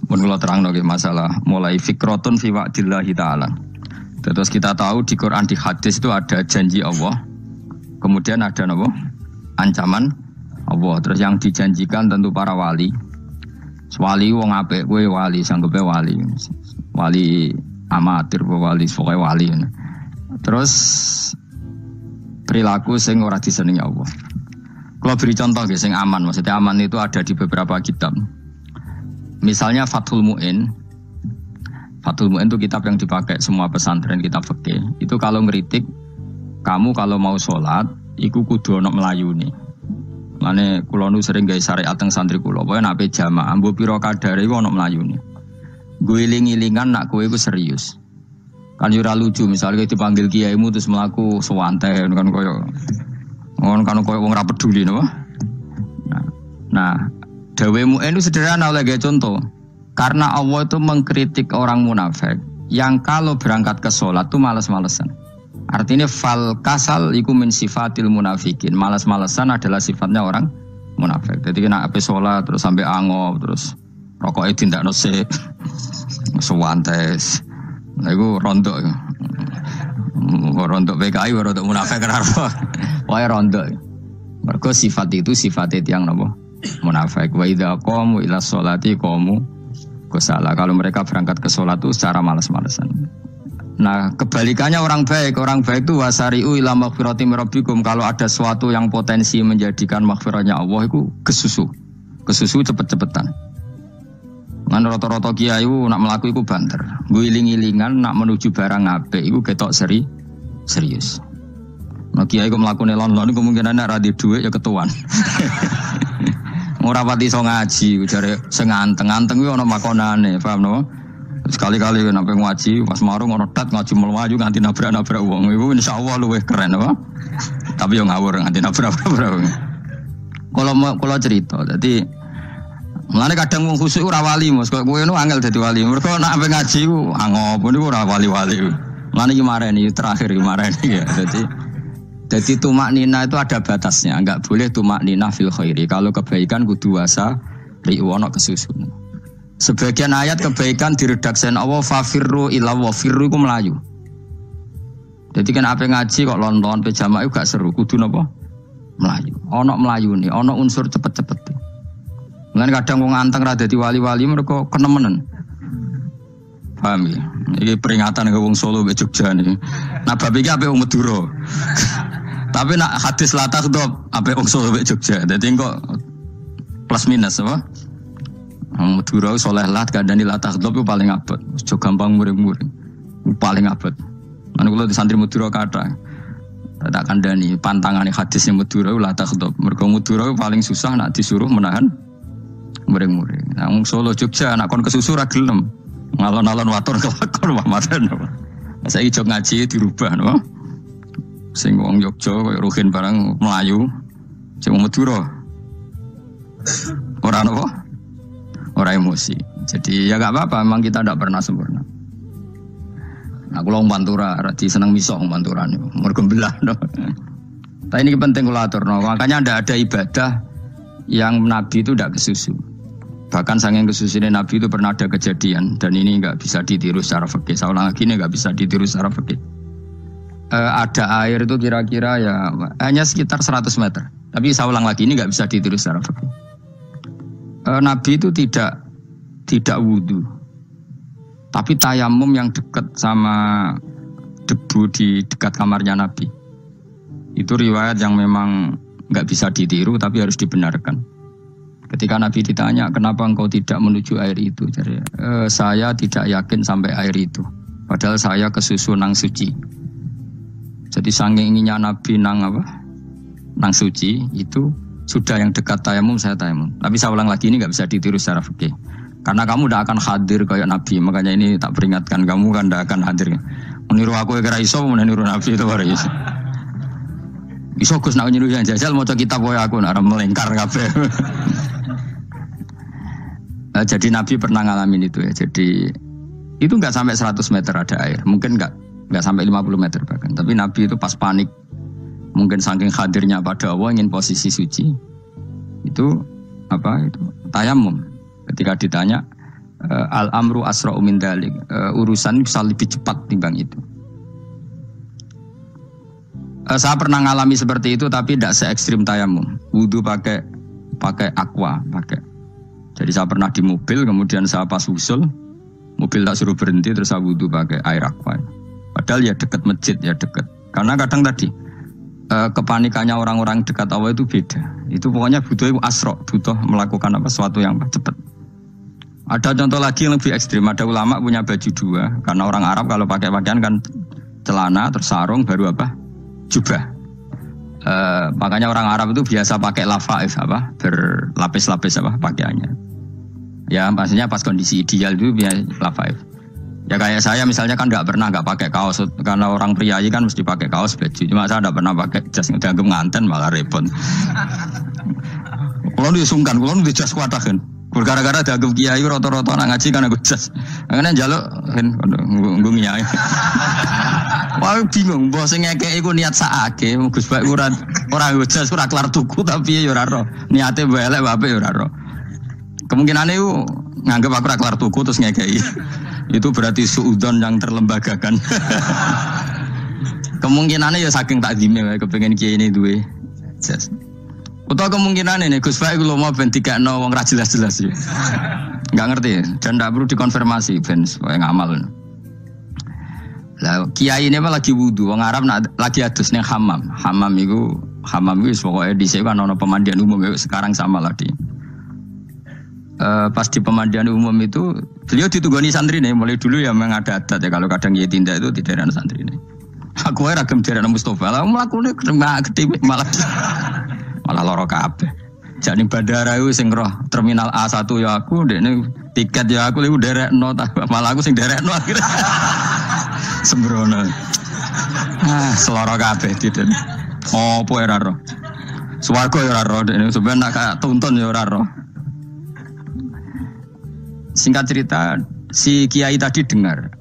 Mun kula terangno nggih masalah mulai fikrotun fi wa'dillahi ta'ala. Terus kita tahu di Quran di hadis itu ada janji Allah. Kemudian ada napa? Ancaman Allah. Terus yang dijanjikan tentu para wali. Wali wong apik kowe wali sanggepe wali. Wali amatir wali pokoke wali. Terus perilaku sing ora disenengi Allah. Kalau beri contoh sing aman, maksudnya aman itu ada di beberapa kitab. Misalnya Fathul Mu'in. Fathul Mu'in itu kitab yang dipakai semua pesantren, kitab fikih. Itu kalau ngeritik, kamu kalau mau sholat, iku kudu ono melayuni. Mane kula nu sering gawe syariat teng santri kula, pokoke nek jamaah mbok pira kadare iku ono melayuni. Guling-gilingan nak kowe iku serius. Kan yo ora lucu misalnya dipanggil kiaimu terus mlaku sewanten kan koyo ngono kan koyo wong ora peduli napa. Nah, dawe Mu'in itu sederhana oleh contoh. Karena Allah itu mengkritik orang munafik yang kalau berangkat ke sholat itu malas-malesan. Artinya fal kasal iku min sifatil munafikin. Malas-malesan adalah sifatnya orang munafik. Jadi kena ape sholat terus sampai angop terus rokoknya tindakno sik. Sewantes. Nah iku rontok. Rontok PKI rontok munafik karo. Wae rontok. Mergo sifat itu sifatnya tiyang napa? Munafik. Wa idza qamu ila sholati qamu kusala. Kalau mereka berangkat ke sholat itu secara malas-malesan. Nah, kebalikannya orang baik itu wasari'u ila maghfirati mirabbikum. Kalau ada sesuatu yang potensi menjadikan maghfirahnya Allah itu kesusu cepet-cepetan. Ngan rata-rata kiai nak melaku iku banter. Guling-gilingan nak menuju barang apik iku ketok serius. Nah kiai kok mlakune lon-lon kemungkinan nek ra di dhuwit ya ketuan. Ora pati iso ngaji, jare sing anteng-anteng kuwi ana makonane, paham no? Sekali-kali nek ngaji pas marung ana tat ngaji mlayu nganti nabrak-nabrak wong. Iku insyaallah luwih keren apa? Tapi yo ngawur nganti nabrak-nabrak wong. Kalau cerita, jadi mulane kadang wong khusuk ora wali mos, kok kowe nu angel dadi wali. Mergo nek ape ngaji ku angop niku ora wali-wali. Mulane iki mareni terakhir iki mareni ya. Jadi tumak nina itu ada batasnya, enggak boleh tumak nina fil khairi. Kalau kebaikan kudu wasa ri'wono kesusun. Sebagian ayat kebaikan diredaksen Allah fafirru ila wa firru iku melayu. Jadi kan ape ngaji kok lon-lon pe jamaah iku gak seru, kudu napa? Melayu. Ono melayune, ono unsur cepet-cepet. Mulane kadang wong anteng ra dadi wali-wali mergo kenemenen. Paham ya? Ini peringatan ke wong Solo mbek Jogja niki. Nah bab iki ape wong Madura. Tapi nak hadis latah dop ape wong Solo mbek Jogja. Dadi kok plus minus apa? Wong Madura soleh lat kandhani latah dop itu paling abot. Aja gampang muring-muring. Paling abot. Anu kula di santri Madura kathah. Tak kandhani pantangane hadisnya Madura latah dop. Mergo Madura paling susah nak disuruh menahan muring-muring. Nah wong Solo Jogja nak kon kesusu ra gelem. Ngalon-alon waton kelakon wamaten. Saiki jog ngaji dirubah no. Sing wong Yogya koyo Ruhin barang Melayu, sing wong Madura. Ora napa? Ora emosi. Jadi ya enggak apa-apa, memang kita tidak pernah sempurna. Nah, kula wong Pantura ra seneng misok wong Pantura niku. Mergo belah no. Tapi ini penting kula aturno. Makanya ada ibadah yang Nabi itu tidak kesusu. Bahkan saking kesusunan Nabi itu pernah ada kejadian dan ini enggak bisa ditiru secara fikih. Saya ulang lagi ini enggak bisa ditiru secara fikih. Ada air itu kira-kira ya hanya sekitar 100 meter. Tapi saya ulang lagi ini enggak bisa ditiru secara fikih. Nabi itu tidak wudu. Tapi tayamum yang dekat sama debu di dekat kamarnya Nabi. Itu riwayat yang memang enggak bisa ditiru tapi harus dibenarkan. Ketika Nabi ditanya, kenapa engkau tidak menuju air itu? Jadi, saya tidak yakin sampai air itu. Padahal saya kesusu nang suci. Jadi saking inginnya Nabi nang suci, itu sudah yang dekat tayamum, saya tayamum. Tapi saya ulang lagi, ini nggak bisa ditiru secara fikih. Karena kamu tidak akan hadir kayak Nabi. Makanya ini tak peringatkan, kamu kan tidak akan hadir. Meniru aku ya kira iso, meniru Nabi itu baru iso. Iso Gus nak niru yang jajal, mau kitab koyo aku, nak melengkar kabeh. Jadi Nabi pernah ngalamin itu ya. Jadi itu nggak sampai 100 meter ada air, mungkin nggak sampai 50 meter bahkan. Tapi Nabi itu pas panik, mungkin saking hadirnya pada Allah ingin posisi suci, itu tayamum. Ketika ditanya Al amru asra'u min dzalik. Urusan bisa lebih cepat timbang itu. Saya pernah ngalami seperti itu tapi tidak se ekstrim tayamum. Wudu pakai aqua, pakai. Jadi saya pernah di mobil, kemudian saya pas usul, mobil tak suruh berhenti, terus saya wudu pakai air aqua. Padahal ya dekat masjid, ya dekat. Karena kadang tadi kepanikannya orang-orang dekat Allah itu beda. Itu pokoknya butuh asro, butuh melakukan sesuatu yang cepat. Ada contoh lagi yang lebih ekstrim. Ada ulama punya baju dua, karena orang Arab kalau pakai pakaian kan celana, terus sarung, baru jubah. Makanya orang Arab itu biasa pakai lafaif berlapis-lapis pakaiannya. Ya maksudnya pas kondisi ideal itu biasa lafaif. Ya kayak saya misalnya kan nggak pakai kaos karena orang priayi kan mesti pakai kaos baju. Cuma saya nggak pernah pakai jas dianggap nganten malah repot. Kalau disungkan, kalau di jas kuatah kan. Gara-gara dianggap kiai rata-rata anak ngaji kan aku jas. Makanya jaluk kan nggungiai. Wah bingung, bos ngekek iku niat sakake, Gus Baik ora jas ora kelar tuku tapi ya ora ro. Niate elek bape ya ora ro. Kemungkinane iku nganggep aku ora kelar tuku terus ngekeki. Itu berarti suudzon yang terlembagakan. Kemungkinannya ya saking takdime kepengen kiai ini duwe jas. Utawa kemungkinan ini Gus Baik lu mau ben dikekno wong ra jelas-jelas ya. Enggak ngerti dan enggak perlu dikonfirmasi ben supaya ngamal. Lah kiai ini lagi wudu, wong Arab lagi adus ning hammam. Hammam iku wis pokoke dhisik kan ana pemandian umum sekarang sama lah di. Pas di pemandian umum itu beliau ditunggoni santri nih, mulai dulu ya memang ada adat ya kalau kadang kiai tindak itu di daerah santri nih. Aku ae ragam daerah Mustofa, lah mlakune gede malah loro kabeh. Jane bandara iku sing roh terminal A1 ya aku, ndekne tiket ya aku liku derekno malah aku sing derekno akhirnya. Sembrono. Seloro kabeh tidak. Opo ora roh. Swarga ya ora roh, ndekne sampeyan nak kayak tuntun ya ora roh. Singkat cerita, si kiai tadi dengar,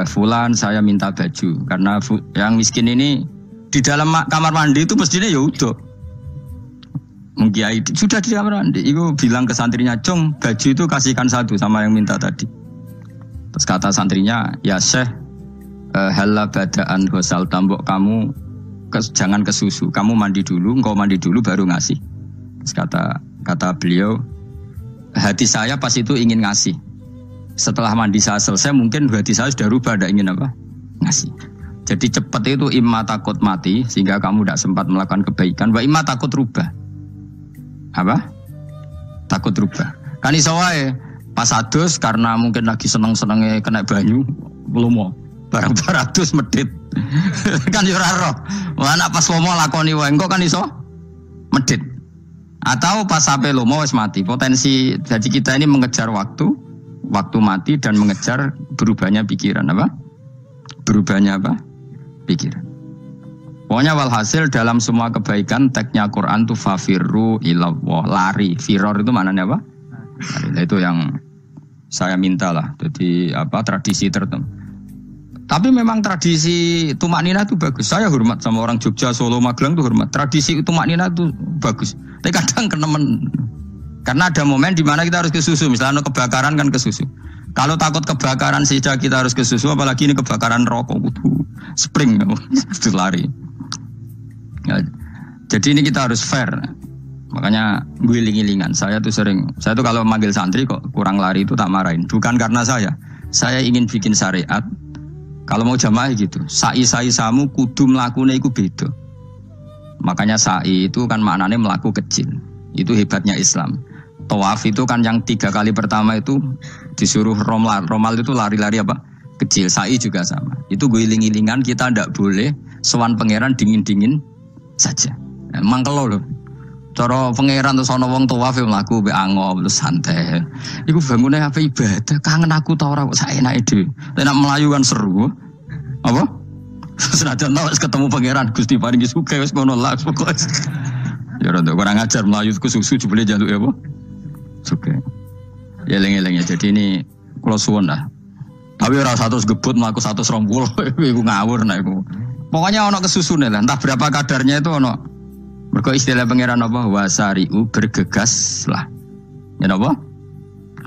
Fulan saya minta baju karena yang miskin ini di dalam kamar mandi itu mestinya ya udah. Kiai sudah di kamar mandi, itu bilang ke santrinya, Cung baju itu kasihkan satu sama yang minta tadi. Terus kata santrinya, ya Syekh, halla badaan gosal tambok kamu jangan ke susu, kamu mandi dulu, engkau mandi dulu baru ngasih. Terus kata beliau, hati saya pas itu ingin ngasih. Setelah mandi saya selesai, mungkin hati saya sudah rubah, tidak ingin ngasih. Jadi cepat itu imma takut mati, sehingga kamu tidak sempat melakukan kebaikan. Wa imma takut rubah. Takut rubah. Kan iso wae pas adus karena mungkin lagi seneng-senenge kena banyu, belum mau. Barang 200 medit. Kan yo ora roh. Wah nek pas lomo lakoni wae engko kan iso medit. Atau pas sampai lomo wis mati. Potensi jadi kita ini mengejar waktu mati dan mengejar berubahnya pikiran Berubahnya pikiran. Pokoknya walhasil dalam semua kebaikan teksnya Quran itu fafirru ilallah, lari. Firor itu maknanya apa? Lari. Itu yang saya minta lah. Jadi tradisi tertentu. Tapi memang tradisi tumaknina itu bagus. Saya hormat sama orang Jogja, Solo, Magelang itu hormat. Tradisi tumaknina itu bagus. Tapi kadang kenemen. Karena ada momen di mana kita harus ke susu. Misalnya kebakaran kan ke susu. Kalau takut kebakaran saja kita harus ke susu, apalagi ini kebakaran rokok, spring, itu lari. Ya, jadi ini kita harus fair. Makanya gue iling-ilingan. Saya tuh kalau manggil santri kok kurang lari itu tak marahin. Bukan karena saya ingin bikin syariat. Kalau mau jamaah gitu, sa'i samu kudu mlakune iku beda. Makanya sa'i itu kan maknanya melaku kecil. Itu hebatnya Islam. Tawaf itu kan yang 3 kali pertama itu disuruh romal. Romal itu lari-lari kecil. Sa'i juga sama. Itu guling-gilingan kita ndak boleh sowan pangeran dingin-dingin saja. Emang kalau loh. Cara pangeran terus ana wong tawaf mlaku mbek ango terus santai. Iku bangune apa ibadah? Kangen aku ta ora kok saenake dhewe. Nek melayu kan seru. Apa? Senajan wis ketemu pangeran Gusti paringi sugih wis ngono lah pokoke. Ya ora kurang ajar melayu ku susu jebule jaluk ya apa? Sugih. Ya eling-eling ya. Jadi ini kula suwun lah. Tapi ora 100 gebut mlaku 120 iku ngawur nek iku. Pokoknya ana kesusune lah, entah berapa kadarnya itu ana. Mergo istilah pangeran apa wasari'u bergegas lah. Ya napa?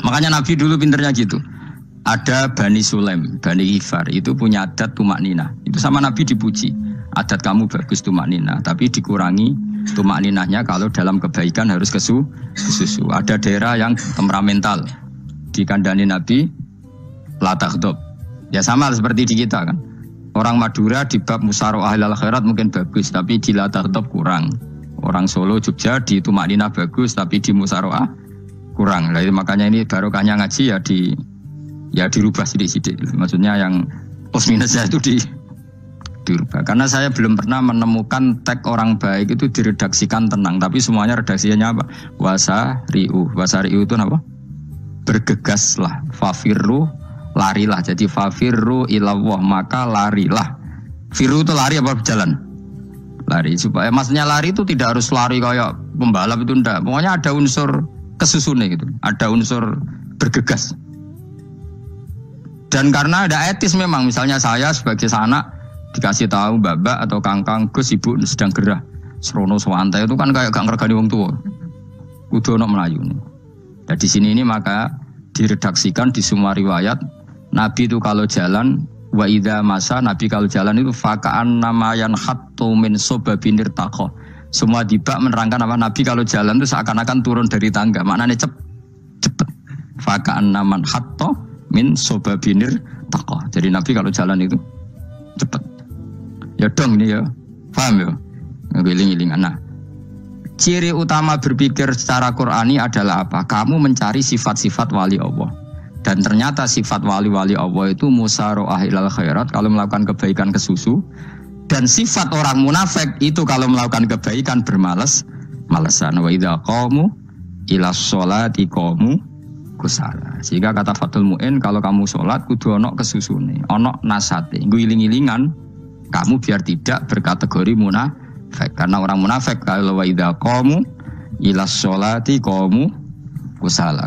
Makanya Nabi dulu pinternya gitu. Ada Bani Sulaim, Bani Hifar, itu punya adat tumak nina. Itu sama Nabi dipuji. Adat kamu bagus tumak nina, tapi dikurangi tumak ninahnya kalau dalam kebaikan harus kesusu. Ada daerah yang temperamental. Dikandani Nabi, la taghdab. Ya sama seperti di kita kan. Orang Madura di bab musyawarah ahlul khairat mungkin bagus, tapi di la taghdab kurang. Orang Solo, Jogja di tumak nina bagus, tapi di musyawarah kurang. Jadi makanya ini barokahnya ngaji ya dirubah sidik-sidik. Maksudnya yang plus minusnya itu dirubah. Karena saya belum pernah menemukan tag orang baik itu diredaksikan tenang, tapi semuanya redaksinya apa? Wasari'u. Wasari'u itu apa? Bergegaslah. Fafirru, larilah. Jadi fafirru ilallah, maka larilah. Firu itu lari apa berjalan? Lari. Supaya maksudnya lari itu tidak harus lari kayak pembalap itu enggak. Pokoknya ada unsur kesusunnya gitu. Ada unsur bergegas. Dan karena ada etis memang, misalnya saya sebagai sanak dikasih tahu babak atau kangkang Gus ibu sedang gerah serono swantai itu kan kayak gak ngergani wong tua. Kudu ono Melayu nih. Dan di sini ini maka diredaksikan di semua riwayat Nabi itu kalau jalan wa idza masa Nabi kalau jalan itu fakaan namayan hattu min sobabinir taqo. Semua dibak menerangkan apa Nabi kalau jalan itu seakan-akan turun dari tangga. Maknanya cepet. Fakaan naman hatto min sobabinir taqo. Jadi Nabi kalau jalan itu cepet. Ya dong ini ya. Paham ya? Ngiling-ngilingan. Nah, ciri utama berpikir secara Qur'ani adalah apa? Kamu mencari sifat-sifat wali Allah. Dan ternyata sifat wali-wali Allah itu musyaroah ilal khairat, kalau melakukan kebaikan kesusu. Dan sifat orang munafik itu kalau melakukan kebaikan bermalas-malasan. Wa idza qamu ilas sholati qamu kusala. Sehingga kata Fathul Mu'in, kalau kamu sholat kudu ono kesusune, ono nasate. Ngiling-ngilingan kamu biar tidak berkategori munafik. Karena orang munafik kalau wa idza qamu ilas sholati qamu kusala.